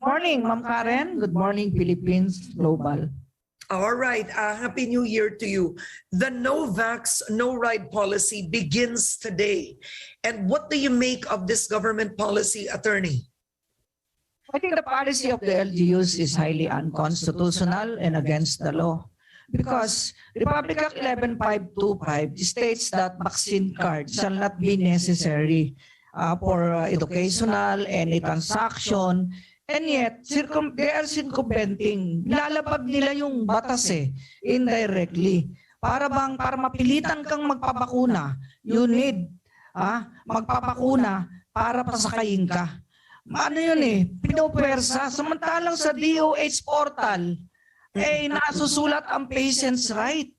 Morning, Ma'am Karen. Good morning, Philippines Global. All right. Happy New Year to you. The no vax, no ride policy begins today. And what do you make of this government policy, attorney? I think the policy of the LGUs is highly unconstitutional and against the law because Republic Act 11525 states that vaccine card shall not be necessary for educational, any transaction, and yet they are circumventing. Lalabag nila yung batas indirectly. Para mapilitan kang magpabakuna, you need magpapakuna para pasakayin ka. Ano yun pinupwersa. Samantalang sa DOH portal, nasusulat ang patient's right.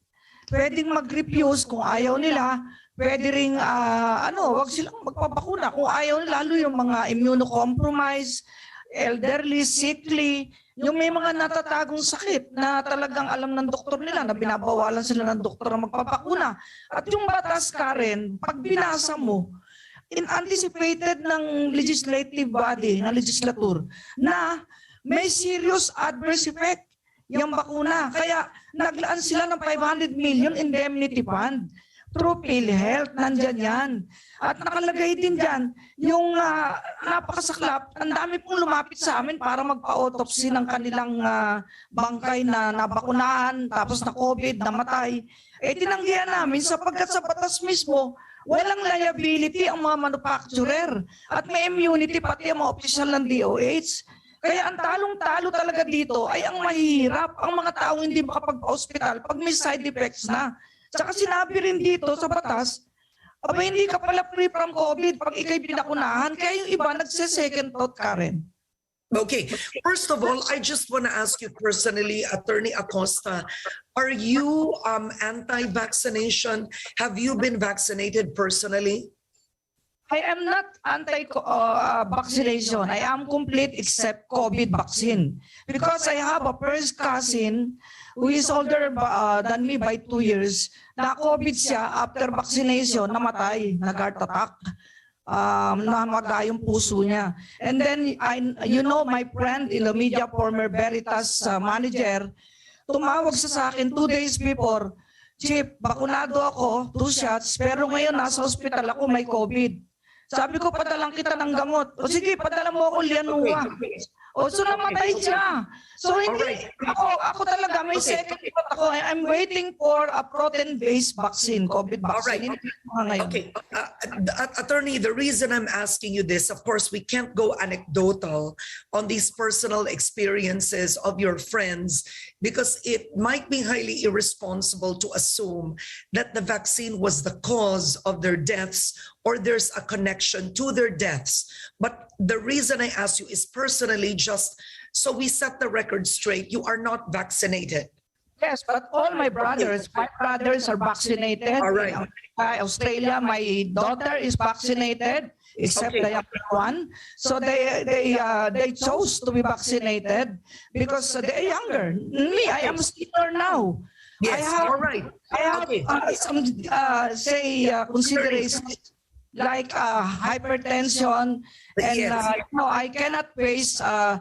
Pwedeng mag-refuse kung ayaw nila. Pwede ring, wag silang magpapakuna. Kung ayaw nila, lalo yung mga immunocompromised, elderly, sickly, yung may mga natatagong sakit na talagang alam ng doktor nila na binabawalan sila ng doktor na magpapakuna. At yung batas, Karen, pag binasa mo, anticipated ng legislative body, na legislature, na may serious adverse effect yung bakuna. Kaya naglaan sila ng 500 million indemnity fund through PhilHealth, nandyan yan. At nakalagay din dyan, yung napakasaklap, ang dami pong lumapit sa amin para magpa-autopsy ng kanilang bangkay na nabakunahan, tapos na COVID, namatay. Tinanggihan namin sapagkat sa batas mismo, walang liability ang mga manufacturer at may immunity pati ang mga opisyal ng DOH. Kaya ang talong-talo talaga dito ay ang mahirap, ang mga taong hindi makapag-hospital pag may side effects na. Tsaka sinabi rin dito sa batas, hindi ka pala free from COVID pag ikay binakunahan. Kaya yung iba nagse-second thought, Karen. Okay. First of all, I just want to ask you personally, Attorney Acosta, are you anti-vaccination? Have you been vaccinated personally? I am not anti-vaccination. I am complete except COVID vaccine. Because I have a first cousin who is older than me by 2 years. Na COVID siya after vaccination, namatay, nag-heart attack. Namaga yung puso niya. And then, my friend in the media, former Veritas manager, tumawag sa akin 2 days before, Chief, bakunado ako, 2 shots, pero ngayon nasa hospital ako, may COVID. Sabi ko, padalang kita ng gamot. O sige, padala mo ako Lianua. So namatay siya. So hindi, ako talaga, may second thought ako. I'm waiting for a protein-based vaccine, COVID vaccine. All right. Okay. Attorney, the reason I'm asking you this, of course, we can't go anecdotal on these personal experiences of your friends because it might be highly irresponsible to assume that the vaccine was the cause of their deaths or there's a connection to their deaths. But the reason I ask you is personally, just so we set the record straight, you are not vaccinated. Yes, but all my brothers are vaccinated. All right. In Australia, my daughter is vaccinated, except the younger one. So they chose to be vaccinated because they are younger. Me, I am a senior now. Yes, all right. I have some considerations like hypertension, and Yes. I cannot face a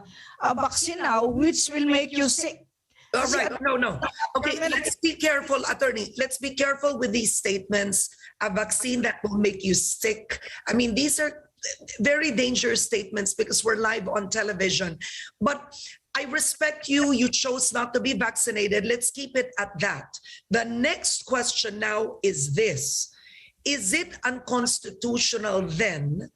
vaccine now which will make you sick. All right. No. Okay, let's be careful, attorney. Let's be careful with these statements. A vaccine that will make you sick. I mean, these are very dangerous statements because we're live on television. But I respect you. You chose not to be vaccinated. Let's keep it at that. The next question now is this. Is it unconstitutional then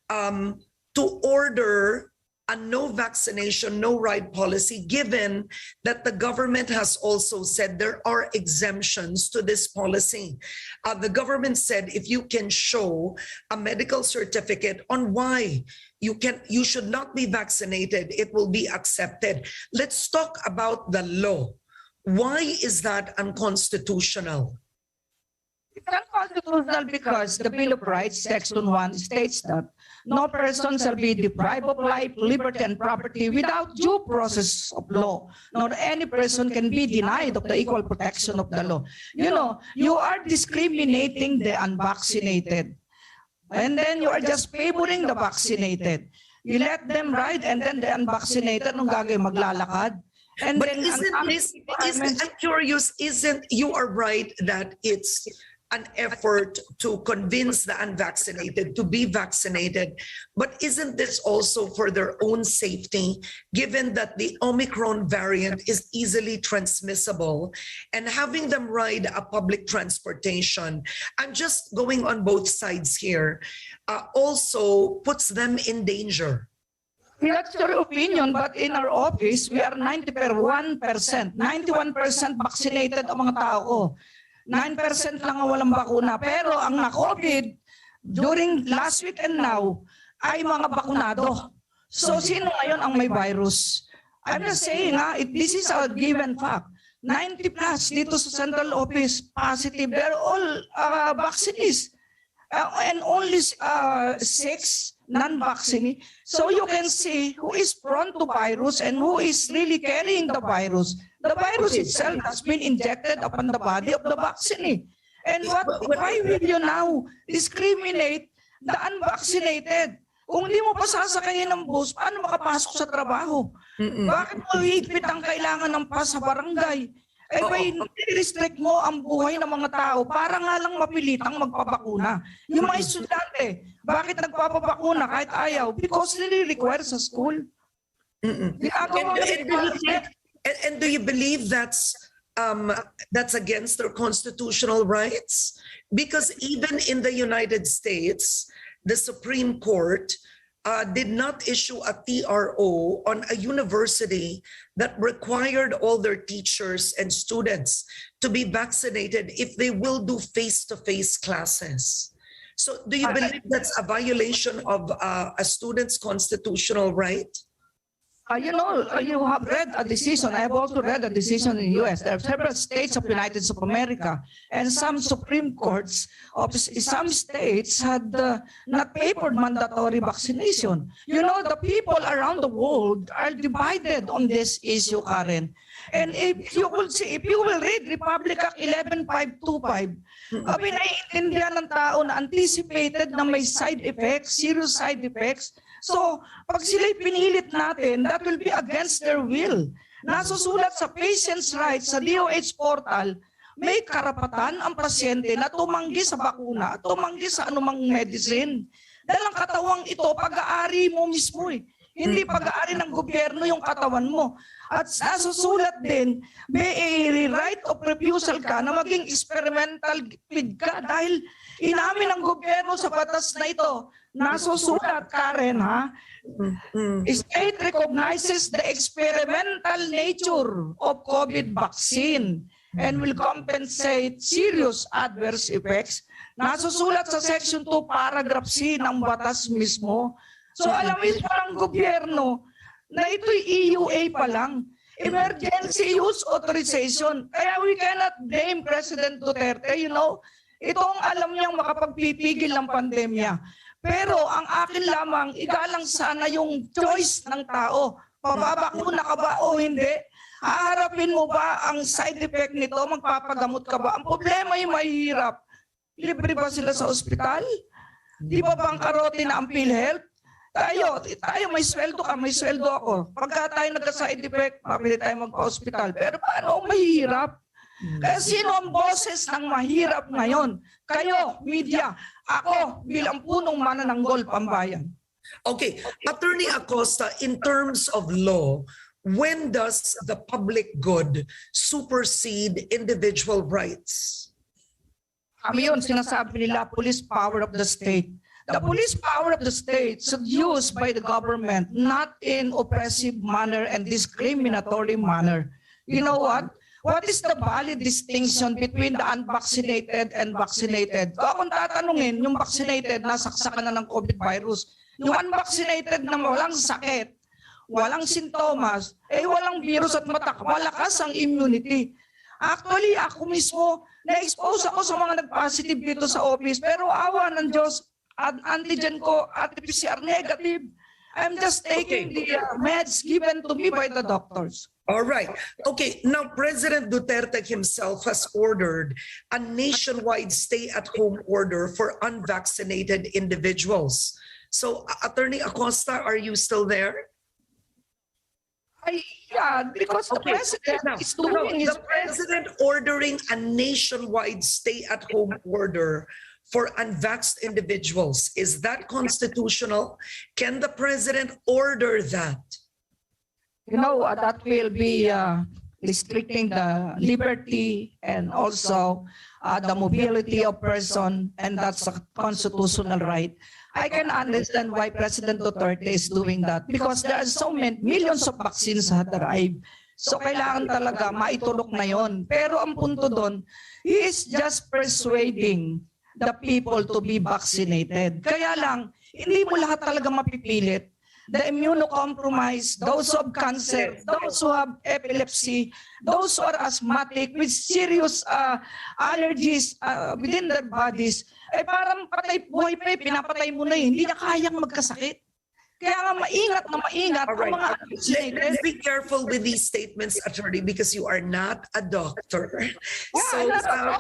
to order a no vaccination, no ride policy, given that the government has also said there are exemptions to this policy? The government said if you can show a medical certificate on why you should not be vaccinated, it will be accepted. Let's talk about the law. Why is that unconstitutional? It's unconstitutional because the Bill of Rights, Section 1, states that no person shall be deprived of life, liberty, and property without due process of law, nor any person can be denied of the equal protection of the law. You are discriminating the unvaccinated, and then you are just favoring the vaccinated. You let them ride and then the unvaccinated, nung gagawin, maglalakad. And But then, I'm curious, you are right that it's an effort to convince the unvaccinated to be vaccinated, but isn't this also for their own safety, given that the Omicron variant is easily transmissible, and having them ride a public transportation, I'm just going on both sides here, also puts them in danger. that's your opinion, but in our office, we are 91% vaccinated ang mga tao ko. 9% lang ang walang bakuna. Pero ang na-COVID, during last week and now, ay mga bakunado. So sino ngayon ang may virus? I'm just saying, this is a given fact. 90 plus dito sa central office, positive. They're all vaccinees. And only 6 non-vaccinated. So you can see who is prone to virus and who is really carrying the virus. The virus itself has been injected upon the body of the vaccine. And why will you now discriminate the unvaccinated? Kung di mo pa sasakayin ng bus, paano makapasok sa trabaho? Bakit mo higpit ang kailangan ng pass sa barangay? Eh ba, restrict mo ang buhay ng mga tao para nga lang mapilitang magpapakuna. Yung mga estudyante, bakit nagpapabakuna kahit ayaw? Because nire-require sa school. And do you believe that's against their constitutional rights? Because even in the United States, the Supreme Court did not issue a TRO on a university that required all their teachers and students to be vaccinated if they will do face-to-face classes. So do you believe that's a violation of a student's constitutional right? You have read a decision. I have also read a decision in the U.S. There are several states of the United States of America, and some Supreme Courts of some states had not favored mandatory vaccination. You know, the people around the world are divided on this issue, Karen. And if you will see, if you will read Republic Act 11525, naiintindihan ng tao na anticipated na may side effects, serious side effects. So, pag sila'y pinilit natin, that will be against their will. Nasusulat sa patient's rights sa DOH portal, may karapatan ang pasyente na tumanggi sa bakuna, tumanggi sa anumang medicine. Dahil ang katawang ito, pag-aari mo mismo eh. Hindi pag-aari ng gobyerno yung katawan mo. At nasusulat din, may right of refusal ka na maging experimental feed ka dahil inamin ng gobyerno sa batas na ito. Nasusulat, Karen, ha? State recognizes the experimental nature of COVID vaccine and will compensate serious adverse effects. Nasusulat sa Section 2, Paragraph C ng batas mismo. So alam mismo ng gobyerno na ito'y EUA pa lang, Emergency Use Authorization. Kaya we cannot blame President Duterte, itong alam niyang makapagpipigil ng pandemya. Pero ang akin lamang, igalang sana yung choice ng tao. Pababakuna ka ba o hindi? Haharapin mo ba ang side effect nito? Magpapagamot ka ba? Ang problema yung mahirap. Libre ba sila sa ospital? Di ba bangkarote na ang PhilHealth? Tayo, may sweldo ka, may sweldo ako. Pagka tayo nagka-side effect, mapili tayo magpa-hospital. Pero paano ang mahirap? Kaya sino ang boses ng mahirap ngayon? Kayo, media. Ako, bilang punong manananggol pambayan. Okay, Attorney Acosta, in terms of law, when does the public good supersede individual rights? Yun, sinasabi nila, police power of the state. The police power of the state is used by the government, not in oppressive manner and discriminatory manner. You know what? What is the valid distinction between the unvaccinated and vaccinated? Kung tatanungin, yung vaccinated, nasaksakan na ng COVID virus. Yung unvaccinated na walang sakit, walang sintomas, walang virus at malakas ang immunity. Actually, ako mismo, na-expose ako sa mga nag-positive dito sa office, pero awa ng Diyos, antigen ko at PCR negative. I'm just taking the meds given to me by the doctors. All right. Okay. Now, President Duterte himself has ordered a nationwide stay-at-home order for unvaccinated individuals. So, Attorney Acosta, are you still there? Yeah, because the president is doing his the president ordering a nationwide stay-at-home order for unvaxxed individuals. Is that constitutional? Can the president order that? That will be restricting the liberty and also the mobility of person, and that's a constitutional right. I can understand why President Duterte is doing that because there are so many millions of vaccines that arrive. So kailangan talaga maitulok na yon. Pero ang punto doon, he is just persuading the people to be vaccinated. Kaya lang, hindi mo lahat talaga mapipilit. The immunocompromised, those who have cancer, those who have epilepsy, those who are asthmatic with serious allergies within their bodies, ay parang patay buhay pa, pinapatay mo na hindi niya kayang magkasakit. Kaya nga maingat na maingat ang mga Let's be careful with these statements, Attorney, because you are not a doctor. Yeah,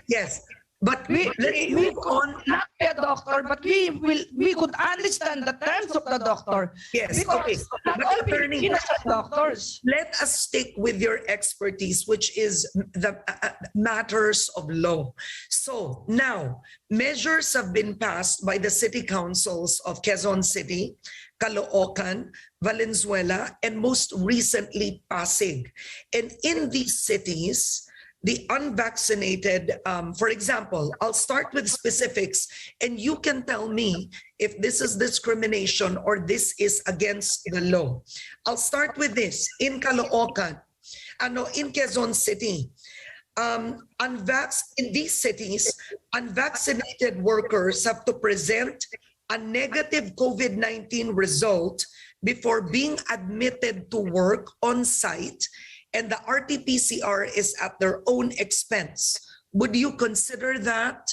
yes. But we move on. Not be a doctor, but we could understand the terms of the doctor. Yes, because okay. not But all attorney, Filipinos are doctors. let us stick with your expertise, which is the matters of law. So now, measures have been passed by the city councils of Quezon City, Caloocan, Valenzuela, and most recently Pasig. And in these cities, the unvaccinated, for example, I'll start with specifics, and you can tell me if this is discrimination or this is against the law. I'll start with this. In Caloocan, in Quezon City, in these cities, unvaccinated workers have to present a negative COVID-19 result before being admitted to work on site, and the RT-PCR is at their own expense. Would you consider that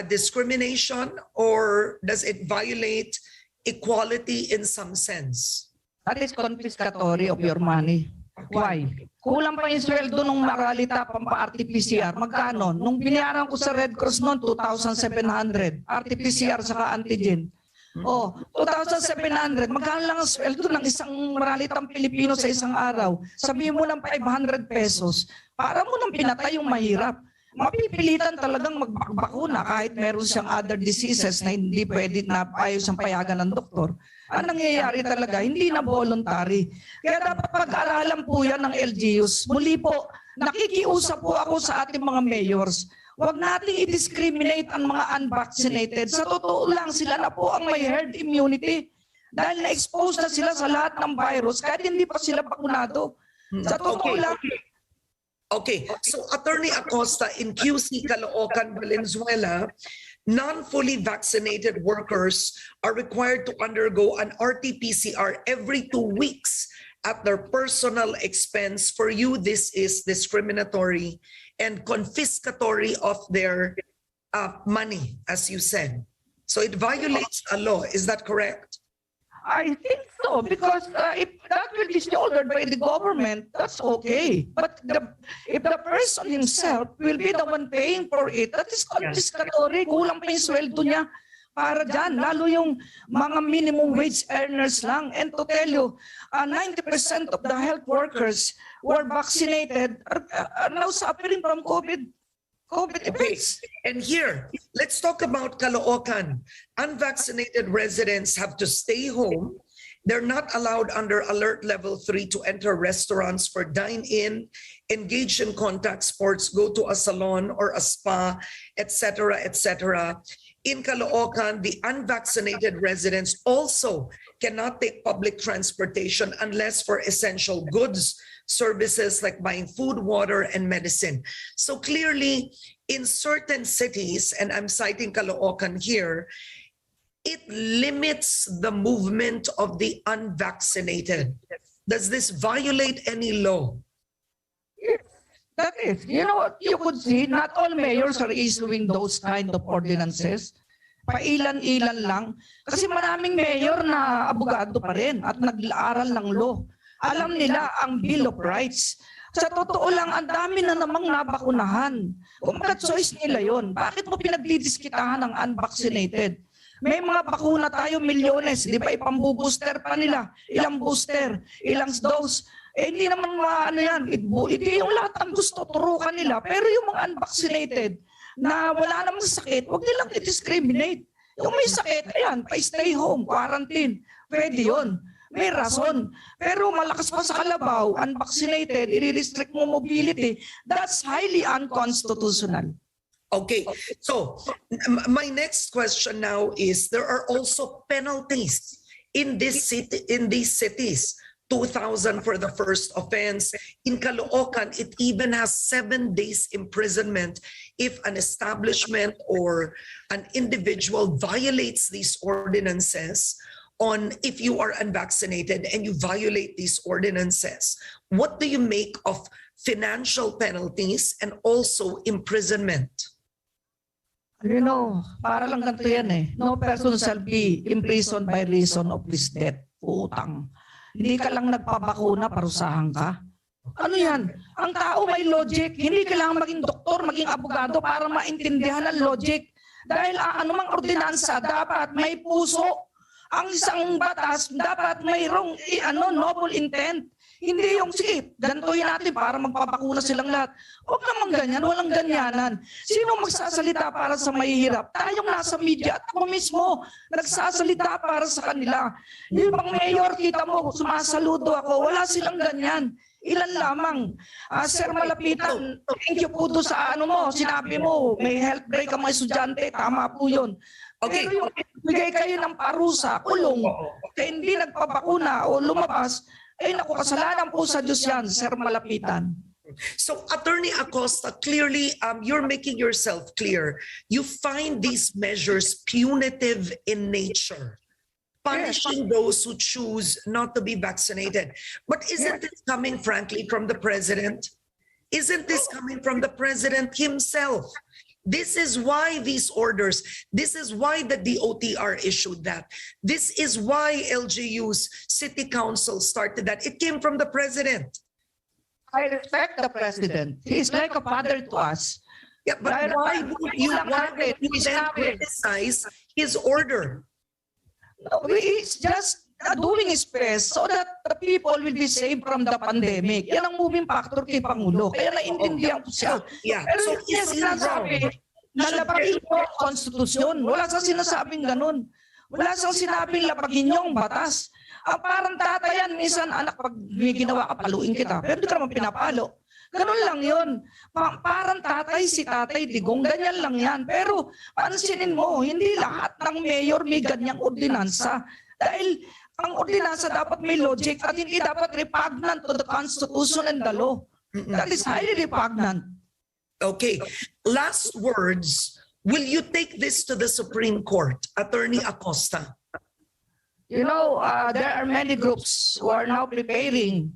discrimination, or does it violate equality in some sense? That is confiscatory of your money. Why? Kulang pa yung sweldo nung makalita pampa-RT-PCR. Magkano? Nung binayaran ko sa Red Cross noon, 2,700. RT-PCR saka antigen. 2,700. Magkano lang ang sweldo ng isang maralitang Pilipino sa isang araw? Sabihin mo ng 500 pesos. Para mo nang pinatay yung mahirap. Mapipilitan talagang magbakuna kahit meron siyang other diseases na hindi pwede na ayaw siyang payagan ng doktor. Ang nangyayari talaga, hindi na voluntary. Kaya dapat pag-aralan po yan ng LGUs. Muli po, nakikiusap po ako sa ating mga mayors. Huwag nating i-discriminate ang mga unvaccinated. Sa totoo lang, sila na po ang may herd immunity. Dahil na-expose na sila sa lahat ng virus kahit hindi pa sila bakunado. Sa totoo lang. Okay, so Attorney Acosta, in QC Caloocan, Valenzuela, non-fully vaccinated workers are required to undergo an RT-PCR every 2 weeks at their personal expense. For you, this is discriminatory and confiscatory of their money, as you said. So it violates a law. Is that correct? I think so, because if that will be shouldered by the government, that's okay. But if the person himself will be the one paying for it, that is confiscatory. Kulang pa yung sweldo niya para dyan. Lalo yung mga minimum wage earners lang. And to tell you, 90% of the health workers who are vaccinated are now suffering from COVID effects. And here, let's talk about Caloocan. Unvaccinated residents have to stay home. They're not allowed under Alert Level 3 to enter restaurants for dine-in, engage in contact sports, go to a salon or a spa, etc., etc. In Caloocan, the unvaccinated residents also cannot take public transportation unless for essential goods, services like buying food, water, and medicine. So clearly, in certain cities, and I'm citing Caloocan here, it limits the movement of the unvaccinated. Does this violate any law? That is, you could see, not all mayors are issuing those kind of ordinances. Pailan-ilan lang. Kasi maraming mayor na abogado pa rin at nag-aaral ng law. Alam nila ang Bill of Rights. Sa totoo lang, ang dami na namang nabakunahan. Kung choice nila yon, bakit mo pinagdidiskitahan ng unvaccinated? May mga bakuna tayo, milyones, di ba ipambu-booster pa nila, ilang booster, ilang dose. Hindi naman maano yan, hindi yung lahat ang gusto, turukan nila. Pero yung mga unvaccinated na wala namang sakit, huwag nilang i-discriminate. Yung may sakit, ayan, pa-stay home, quarantine, pwede yun. May rason. Pero malakas pa sa kalabaw, unvaccinated, i-restrict mo mobility, that's highly unconstitutional. Okay, so my next question now is, there are also penalties in this city, in these cities. 2,000 for the first offense. In Caloocan, it even has 7 days imprisonment if an establishment or an individual violates these ordinances. On if you are unvaccinated and you violate these ordinances, what do you make of financial penalties and also imprisonment? You know, para lang ganito yan eh. No person shall be imprisoned by reason of this death. Utang. Hindi ka lang nagpabakuna, parusahan ka. Ano yan? Ang tao may logic. Hindi kailangan maging doktor, maging abogado para maintindihan ang logic. Dahil anumang ordinansa, dapat may puso. Ang isang batas, dapat mayroong noble intent. Hindi yung, sige, gantuhin natin para magpapakuna silang lahat. Huwag naman ganyan, walang ganyanan. Sino magsasalita para sa mahihirap? Tayong nasa media at ako mismo nagsasalita para sa kanila. Yung bang mayor, kita mo, sumasaludo ako, wala silang ganyan. Ilan lamang. Sir Malapitan, thank you po doon sa sinabi mo, may health break ang mga estudyante, tama po yun. Okay. Pero yung bigay kayo ng parusa, kulong, kaya hindi nagpapakuna o lumabas, ay naku, kasalanan po sa Diyos yan, Sir Malapitan. So, Attorney Acosta, clearly, you're making yourself clear. You find these measures punitive in nature, punishing those who choose not to be vaccinated. But isn't this coming, frankly, from the president? Isn't this coming from the president himself? This is why these orders, this is why the DOTR issued that. This is why LGU's city council started that. It came from the president. I respect the president. He is like a father to us. Yeah, but why would you want to then criticize his order? He's just doing his best so that the people will be saved from the pandemic. Yan ang moving factor kay Pangulo. Kaya naintindihan ko siya. Yeah. Pero So yes, is he wrong? nalabagin mo ang konstitusyon. Wala siyang sinasabing ganun. Wala siyang sinabing labagin niyo ang batas. Ang parang tatayan, minsan, anak, pag may ginawa ka, paluin kita. Pero di ka naman pinapalo. Ganun lang yun. Parang tatay, si tatay Digong, ganyan lang yan. Pero pansinin mo, hindi lahat ng mayor may ganyang ordinansa. Dahil ang ordinansa dapat may logic at hindi dapat repugnant to the Constitution and the law. That is highly repugnant. Okay. Last words. Will you take this to the Supreme Court, Attorney Acosta? You know, there are many groups who are now preparing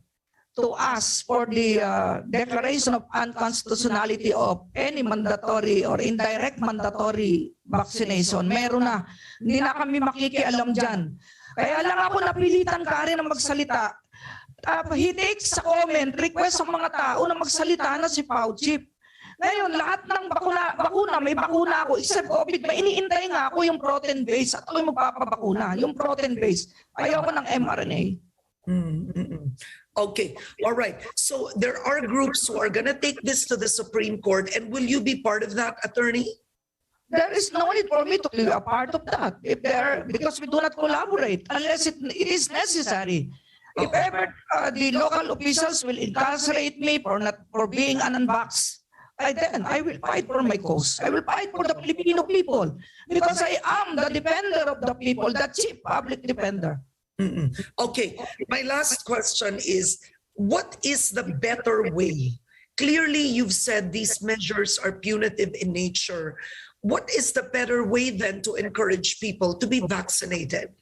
to ask for the declaration of unconstitutionality of any mandatory or indirect mandatory vaccination. Meron na. Hindi na kami makikialam dyan. Kaya lang ako napilitan ka rin na magsalita. He takes a comment, request ng mga tao na magsalita na si Fauci. Ngayon, lahat ng bakuna, may bakuna ako, except COVID, may iniintay nga ako yung protein base at ako'y magpapabakuna, yung protein base. Ayoko ng mRNA. Okay, all right. So there are groups who are going to take this to the Supreme Court, and will you be part of that, Attorney? There is no need for me to be a part of that because we do not collaborate unless it is necessary. If ever the local officials will incarcerate me for being an unvaxxed, then I will fight for my cause. I will fight for the Filipino people because I am the defender of the people, the chief public defender. Okay, my last question is, what is the better way? Clearly, you've said these measures are punitive in nature. What is the better way then to encourage people to be vaccinated?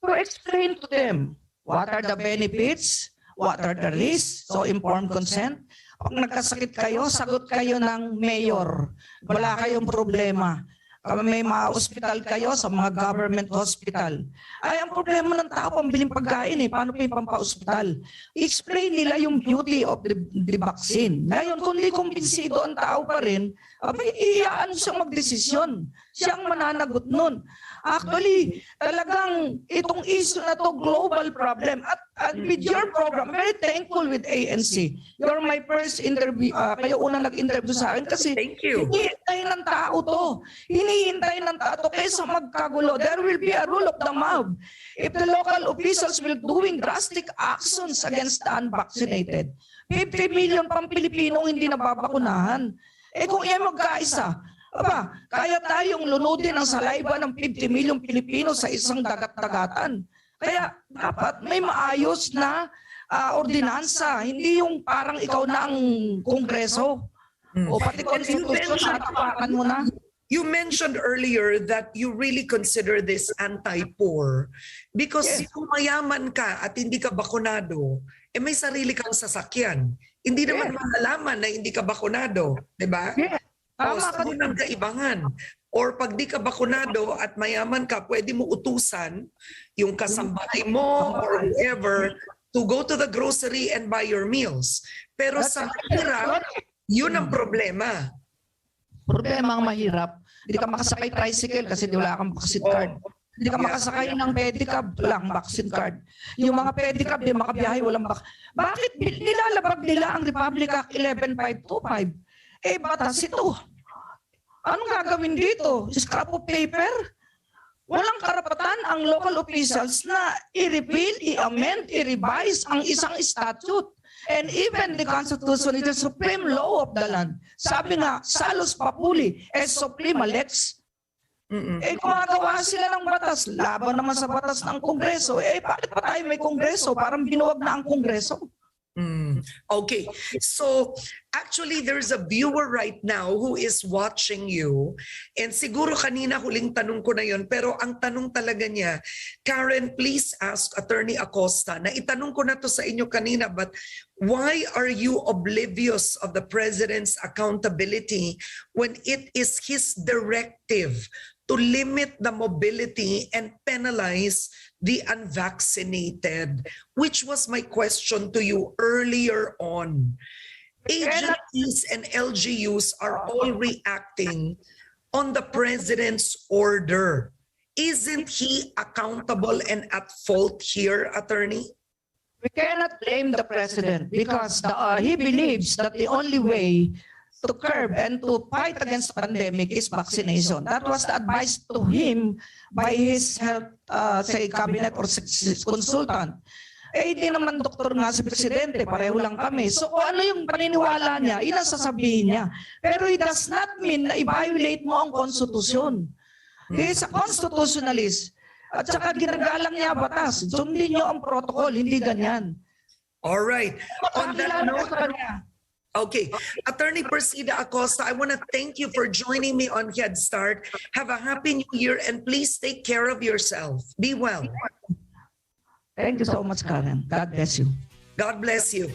To explain to them what are the benefits, what are the risks, so informed consent. Pag nagkasakit kayo, sagot kayo ng mayor. Wala kayong problema. may mga ospital kayo sa mga government hospital. Ay, ang problema ng tao, pambiling pagkain eh. Paano pa yung pampa-ospital? I-explain nila yung beauty of the vaccine. Ngayon, kung di kumbinsido ang tao pa rin, abay, iyaan siyang magdesisyon. Siyang mananagot nun. Actually, talagang itong issue na to global problem. At with your program, very thankful with ANC. You're my first interview, kayo unang nag-interview sa akin kasi Thank you. hinihintay ng tao to. Hinihintay ng tao to kaysa magkagulo. There will be a rule of the mob. If the local officials will doing drastic actions against the unvaccinated, 50 million pang Pilipinong hindi nababakunahan. Eh kung iyan magkaisa, kaya tayong lunodin ang saliva ng 50 milyong Pilipino sa isang dagat-dagatan. Kaya dapat may maayos na ordinansa, hindi yung parang ikaw na ang Kongreso. O pati konstitusyon, natapakan mo na. You mentioned earlier that you really consider this anti-poor because kung mayaman ka at hindi ka bakunado, may sarili kang sasakyan. Hindi naman malalaman na hindi ka bakunado, di ba? O sa unang kaibangan. Or pag di ka bakunado at mayaman ka, pwede mo utusan yung kasambahay mo or whoever to go to the grocery and buy your meals. Pero sa mahirap, yun ang problema. Problema ang mahirap. Hindi ka makasakay tricycle kasi wala kang vaccine card. Hindi ka makasakay ng pedicab, walang vaccine card. Yung mga pedicab, di makabiyahe, walang vaccine. Bakit nilalabag nila ang Republic Act 11525? Eh, batas ito. Anong gagawin dito? Scrap of paper? Walang karapatan ang local officials na i-repeal, i-amend, i-revise ang isang statute. And even the Constitution is the supreme law of the land. Sabi nga, salus papuli, es suprema lex. Eh gumagawa sila ng batas, laban naman sa batas ng Kongreso. Eh bakit pa tayo may Kongreso? Parang binuwag na ang Kongreso. Okay, so actually there's a viewer right now who is watching you and siguro kanina huling tanong ko na yon pero ang tanong talaga niya, Karen, please ask Attorney Acosta, na itanong ko na to sa inyo kanina, but why are you oblivious of the President's accountability when it is his directive to limit the mobility and penalize the unvaccinated, which was my question to you earlier on. Agencies and LGUs are all reacting on the President's order. Isn't he accountable and at fault here, Attorney? We cannot blame the President because he believes that the only way to curb and to fight against the pandemic is vaccination. That was the advice to him by his health, say, cabinet or consultant. Eh, hindi naman doktor nga si Presidente, pareho lang kami. So kung ano yung paniniwala niya, inasasabihin niya. Pero it does not mean na i-violate mo ang konstitusyon. He is a constitutionalist. At saka ginagalang niya batas. Sundin niyo ang protocol, hindi ganyan. All right. On that note, okay, Attorney Persida Acosta, I want to thank you for joining me on Head Start. Have a happy new year and please take care of yourself. Be well. Thank you so much, Karen. God bless you. God bless you.